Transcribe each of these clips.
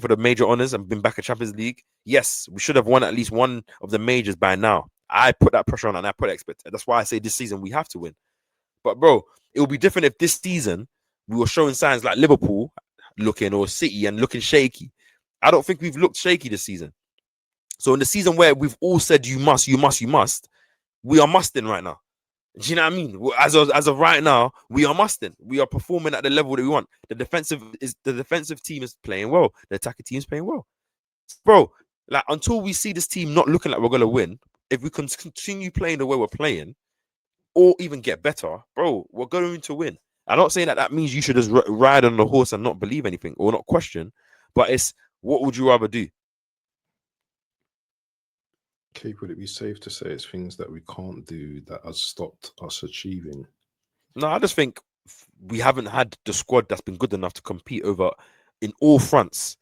for the major honors and been back at Champions League. Yes, we should have won at least one of the majors by now. I put that pressure on and I put expect. That's why I say this season we have to win. But bro, it would be different if this season we were showing signs like Liverpool looking or City and looking shaky. I don't think we've looked shaky this season. So in the season where we've all said you must, we are musting right now. Do you know what I mean? As of right now, we are musting. We are performing at the level that we want. The defensive team is playing well. The attacking team is playing well. Bro, like until we see this team not looking like we're gonna win, if we can continue playing the way we're playing, or even get better, bro, we're going to win. I'm not saying that means you should just ride on the horse and not believe anything or not question, but it's what would you rather do? Keith, would it be safe to say it's things that we can't do that has stopped us achieving? No, I just think we haven't had the squad that's been good enough to compete over in all fronts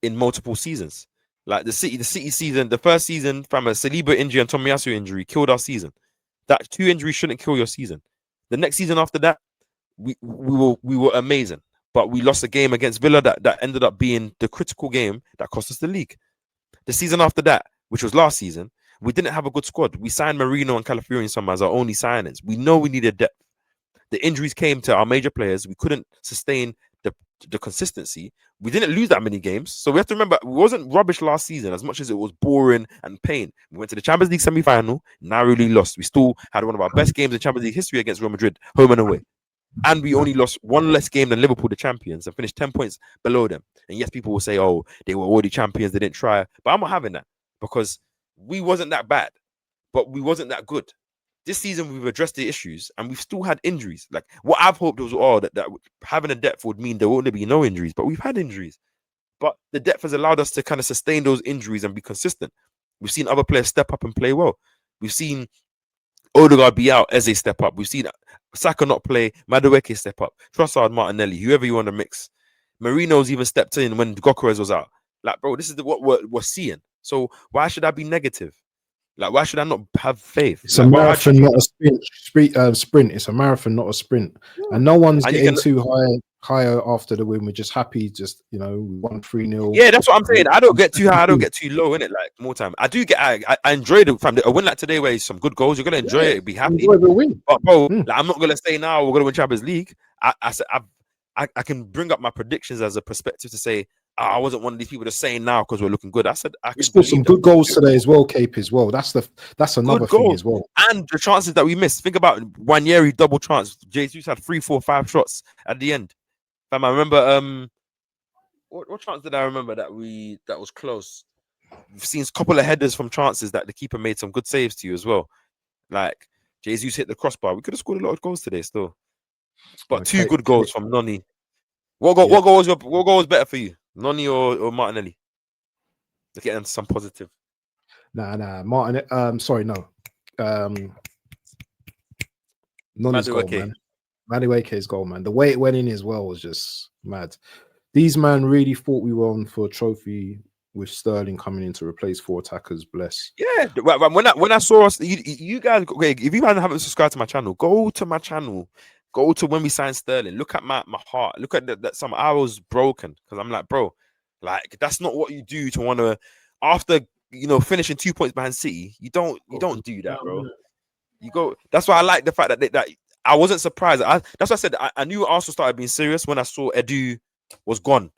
in multiple seasons. Like the City season, the first season from a Saliba injury and Tomiyasu injury killed our season. That 2 injuries shouldn't kill your season. The next season after that, we were amazing, but we lost a game against Villa that ended up being the critical game that cost us the league. The season after that, which was last season, we didn't have a good squad. We signed Marino and Calafiori as our only signings. We know we needed depth. The injuries came to our major players. We couldn't sustain the consistency. We didn't lose that many games. So we have to remember, it wasn't rubbish last season as much as it was boring and pain. We went to the Champions League semi-final, narrowly lost. We still had one of our best games in Champions League history against Real Madrid, home and away. And we only lost one less game than Liverpool, the champions, and finished 10 points below them. And yes, people will say, oh, they were already champions, they didn't try. But I'm not having that because we wasn't that bad, but we wasn't that good. This season, we've addressed the issues and we've still had injuries. Like what I've hoped was, that having a depth would mean there won't be no injuries, but we've had injuries. But the depth has allowed us to kind of sustain those injuries and be consistent. We've seen other players step up and play well. We've seen Odegaard be out, Eze step up. We've seen Saka not play, Madueke step up, Trossard, Martinelli, whoever you want to mix. Marino's even stepped in when Gyökeres was out. Like, bro, this is what we're seeing. So why should I be negative? Like, why should I not have faith? It's a marathon, not a sprint. It's a marathon, not a sprint. Yeah. And no one's getting too higher after the win. We're just happy, just, we won 3-0. Yeah, that's what I'm saying. I don't get too high. I don't get too low in it. Like, more time. I do get. I enjoy the fam. A win like today, where some good goals, you're gonna enjoy it. Be happy. Enjoy the win. But bro, like, I'm not gonna say now we're gonna win Champions League. I can bring up my predictions as a perspective to say, I wasn't one of these people that's saying now because we're looking good. I said we scored some good goals today as well, Cape, as well. That's another thing as well. And the chances that we missed. Think about Nwaneri double chance. Jesus had 3, 4, 5 shots at the end. Fam, I remember what chance did I remember that was close? We've seen a couple of headers from chances that the keeper made some good saves to you as well. Like Jesus hit the crossbar. We could have scored a lot of goals today still. But 2 good goals from Noni. What goal was better for you? Noni or Martinelli? Let's get into some positive. Nah. Sorry, no. Noni's goal, man. Madueke's goal, man. The way it went in as well was just mad. These man really thought we were on for a trophy with Sterling coming in to replace 4 attackers. Bless. Yeah. When I saw us, you guys, if you haven't subscribed to my channel, go to my channel. Go to when we signed Sterling. Look at my heart. Look at that. Some I was broken because I'm like, bro, like that's not what you do to want to. After finishing 2 points behind City, you don't do that, bro. You go. That's why I like the fact that I wasn't surprised. That's why I said I knew Arsenal started being serious when I saw Edu was gone.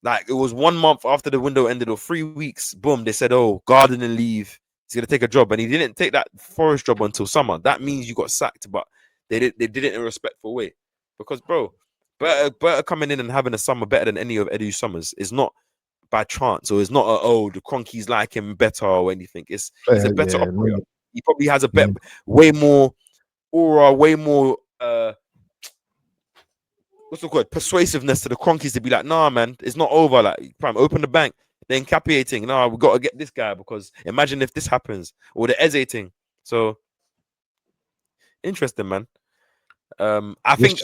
Like it was 1 month after the window ended or 3 weeks. Boom, they said, "Oh, gardening leave. He's gonna take a job," and he didn't take that Forest job until summer. That means you got sacked, but. They did it in a respectful way, because bro, Berta coming in and having a summer better than any of Edu's summers is not by chance, or it's not the Cronkies like him better or anything. It's a better operator. He probably has a better, way more aura, way more what's it called, persuasiveness to the Cronkies to be like, nah, man, it's not over. Like, prime, open the bank. They're encapulating. Nah, we got to get this guy because imagine if this happens, or the Eze thing. So. Interesting, man. I think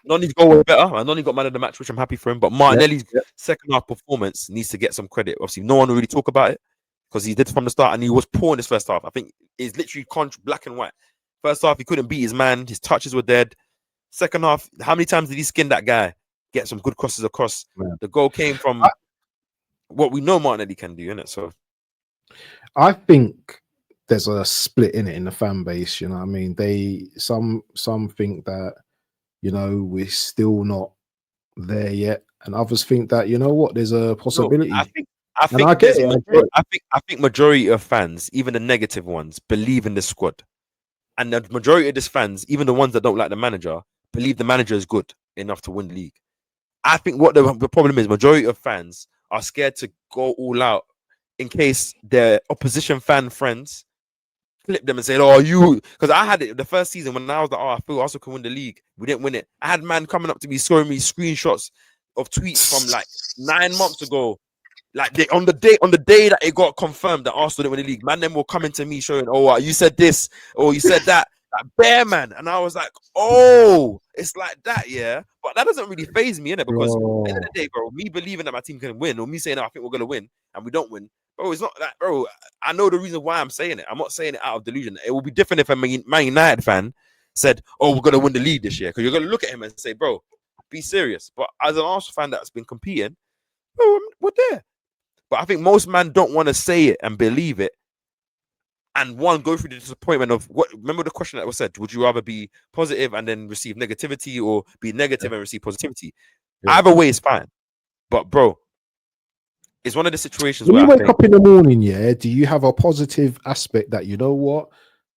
Noni's goal was better. And Noni got man of the match, which I'm happy for him. But Martinelli's second half performance needs to get some credit. Obviously, no one will really talk about it because he did from the start and he was poor in his first half. I think it's literally black and white. First half, he couldn't beat his man. His touches were dead. Second half, how many times did he skin that guy? get some good crosses across. Man. The goal came from what we know Martinelli can do, innit? So I think there's a split in it in the fan base. You know what I mean? Some think that, you know, we're still not there yet, and others think that, you know what, there's a possibility. No, I think majority of fans, even the negative ones, believe in this squad. And the majority of these fans, even the ones that don't like the manager, believe the manager is good enough to win the league. I think what the problem is, majority of fans are scared to go all out in case their opposition fan friends flip them and say, "Oh, you," because I had it the first season when I was like, "Oh, I feel Arsenal can win the league." We didn't win it. I had man coming up to me, showing me screenshots of tweets from like 9 months ago. Like on the day that it got confirmed that Arsenal didn't win the league, man, them were coming to me showing, "Oh, you said this, or you said that." Like, bear man, and I was like, "Oh, it's like that, yeah." But that doesn't really phase me, innit? Because at the end of the day, bro, me believing that my team can win, or me saying, "I think we're gonna win," and we don't win, bro, it's not that, bro. I know the reason why I'm saying it. I'm not saying it out of delusion. It will be different if a Man United fan said, "Oh, we're gonna win the league this year," because you're gonna look at him and say, "Bro, be serious." But as an Arsenal fan that's been competing, bro, we're there. But I think most men don't want to say it and believe it, and go through the disappointment of what. Remember the question that was said: would you rather be positive and then receive negativity, or be negative and receive positivity? Yeah. Either way is fine. But bro, it's one of the situations when where you wake up in the morning, yeah, do you have a positive aspect that, you know what,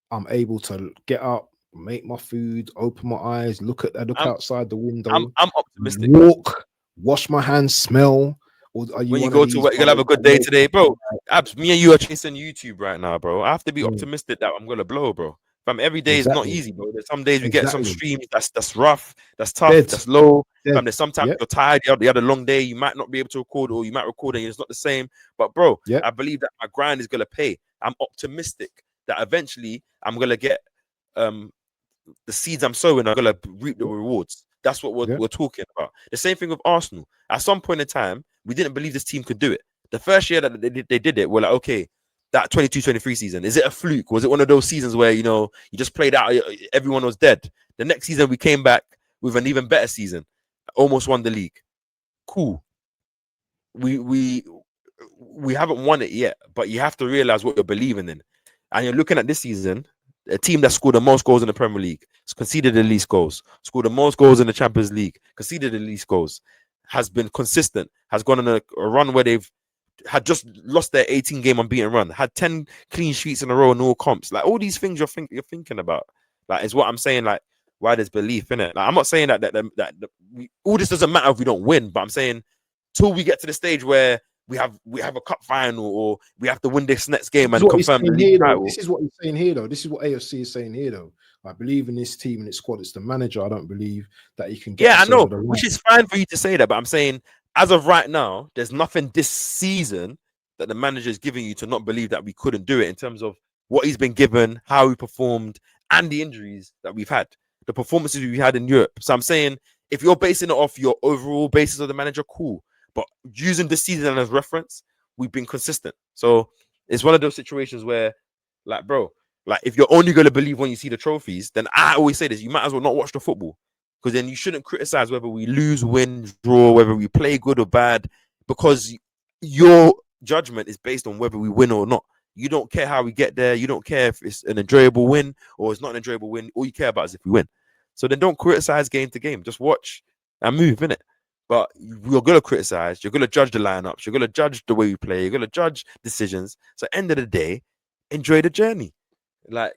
I'm able to get up, make my food, open my eyes, look outside the window, I'm optimistic, walk, wash my hands, smell. Or are you, when you go to work, you're gonna have a good day today, bro? Abs, me and you are chasing YouTube right now, bro. I have to be optimistic that I'm gonna blow, bro. Every day is not easy, bro. There's some days we get some streams that's rough, that's tough, that's low. There's sometimes you're tired, you had a long day, you might not be able to record, or you might record and it's not the same. But bro, I believe that my grind is gonna pay. I'm optimistic that eventually I'm gonna get the seeds I'm sowing are gonna reap the rewards. That's what we're talking about. The same thing with Arsenal. At some point in time, we didn't believe this team could do it. The first year that they did it, we're like, okay, that 22-23 season, is it a fluke? Was it one of those seasons where, you know, you just played out, everyone was dead? The next season, we came back with an even better season, almost won the league. Cool. We haven't won it yet, but you have to realize what you're believing in. And you're looking at this season, a team that scored the most goals in the Premier League, conceded the least goals, scored the most goals in the Champions League, conceded the least goals, has been consistent, has gone on a run where they've had just lost their 18-game unbeaten run, had 10 clean sheets in a row in all comps. Like, all these things you're thinking about, like, is what I'm saying. Like, why there's belief in it. Like, I'm not saying that all this doesn't matter if we don't win, but I'm saying till we get to the stage where we have a cup final, or we have to win this next game and confirm the league title. This is what he's saying here, though. This is what AFC is saying here, though. I believe in this team and its squad. It's the manager. I don't believe that he can get. Yeah, I know, which is fine for you to say that, but I'm saying, as of right now, there's nothing this season that the manager is giving you to not believe that we couldn't do it, in terms of what he's been given, how he performed, and the injuries that we've had, the performances we had in Europe. So I'm saying, if you're basing it off your overall basis of the manager, cool. But using this season as reference, we've been consistent. So it's one of those situations where, like, bro, like, if you're only going to believe when you see the trophies, then I always say this: you might as well not watch the football, because then you shouldn't criticize whether we lose, win, draw, whether we play good or bad, because your judgment is based on whether we win or not. You don't care how we get there. You don't care if it's an enjoyable win or it's not an enjoyable win. All you care about is if we win. So then don't criticize game to game. Just watch and move, innit? But you're going to criticize. You're going to judge the lineups. You're going to judge the way we play. You're going to judge decisions. So at the end of the day, enjoy the journey. Like,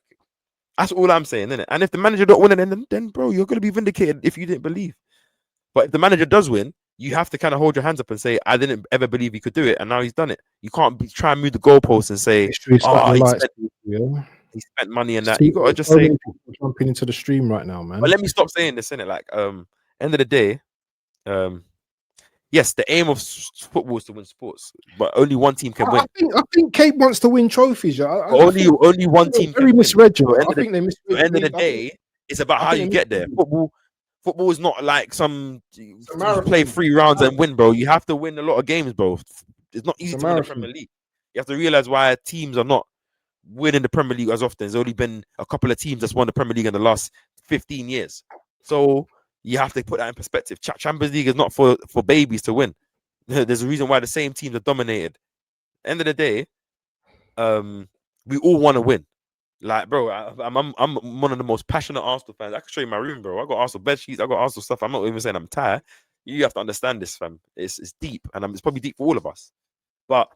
that's all I'm saying, innit? And if the manager don't win it, then bro, you're going to be vindicated if you didn't believe. But if the manager does win, you have to kind of hold your hands up and say, I didn't ever believe he could do it, and now he's done it. You can't try and move the goalposts and say, oh, he spent money and that. You got to just say, jumping into the stream right now, man. But let me stop saying this, innit? Like, end of the day, yes, the aim of football is to win sports, but only one team can win. I think Cape wants to win trophies. Only one team. Very misread you. At the end of the day, it's about how you get there. Football is not like some you play 3 rounds and win, bro. You have to win a lot of games, bro. It's not easy to win the Premier League. You have to realize why teams are not winning the Premier League as often. There's only been a couple of teams that's won the Premier League in the last 15 years. So You have to put that in perspective. Champions League is not for babies to win. There's a reason why the same teams are dominated. End of the day, we all want to win. Like, bro, I'm one of the most passionate Arsenal fans. I can show you my room, bro. I got Arsenal bed sheets. I got Arsenal stuff. I'm not even saying I'm tired. You have to understand this, fam. It's deep, and it's probably deep for all of us. But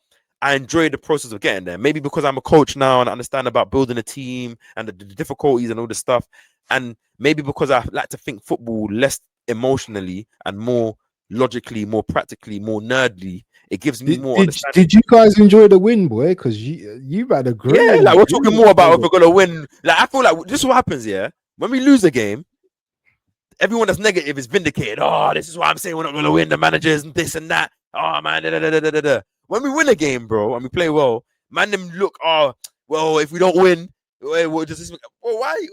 I enjoy the process of getting there. Maybe because I'm a coach now and I understand about building a team and the difficulties and all this stuff. And maybe because I like to think football less emotionally and more logically, more practically, more nerdly. It gives me more understanding. Did you guys enjoy the win, boy? Because you had a great. Yeah, like we're talking more about if we're gonna win. Like I feel like this is what happens. Yeah, when we lose a game, everyone that's negative is vindicated. Oh, this is why I'm saying we're not gonna win. The managers and this and that. Oh man, da, da, da, da, da, da. When we win a game, bro, and we play well, man, them look. Oh, well, if we don't win, we'll just. Well, why?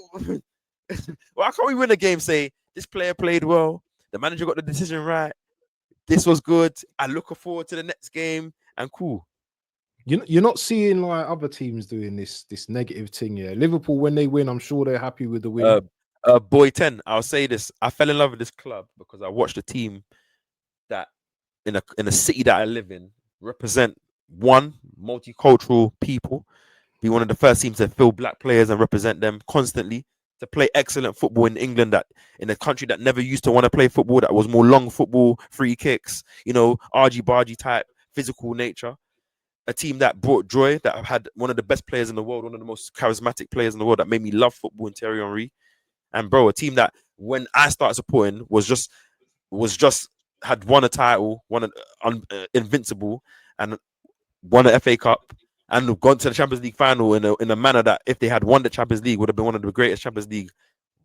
Why can't we win a game? Say this player played well. The manager got the decision right. This was good. I look forward to the next game and cool. You're not seeing like other teams doing this negative thing, yeah. Liverpool, when they win, I'm sure they're happy with the win. Boy 10, I'll say this. I fell in love with this club because I watched a team that in a city that I live in represent one multicultural people, be one of the first teams to fill black players and represent them constantly, to play excellent football in England, that in a country that never used to want to play football, that was more long football, free kicks, argy-bargy type, physical nature. A team that brought joy, that had one of the best players in the world, one of the most charismatic players in the world, that made me love football, in Thierry Henry. And bro, a team that when I started supporting was just had won a title, won an invincible, and won an FA Cup, and gone to the Champions League final in a manner that if they had won the Champions League would have been one of the greatest Champions League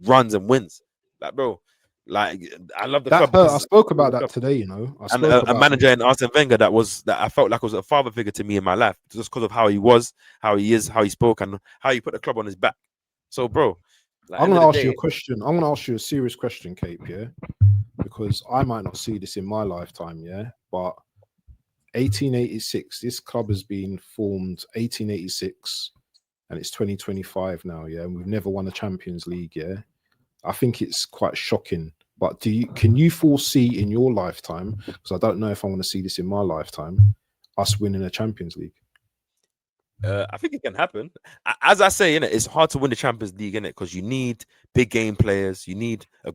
runs and wins. Like, bro, like I love the club. I spoke about that today, you know. And a manager in Arsene Wenger that I felt like was a father figure to me in my life, just because of how he was, how he is, how he spoke, and how he put the club on his back. So, bro, like, I'm gonna ask you a question. I'm gonna ask you a serious question, Cape. Yeah, because I might not see this in my lifetime. Yeah, but 1886, this club has been formed 1886, and it's 2025 now. Yeah, and we've never won a Champions League. Yeah, I think it's quite shocking. But can you foresee in your lifetime, because I don't know if I want to see this in my lifetime, us winning a Champions League? I think it can happen. As I say, it's hard to win the Champions League, innit? Because you need big game players. You need a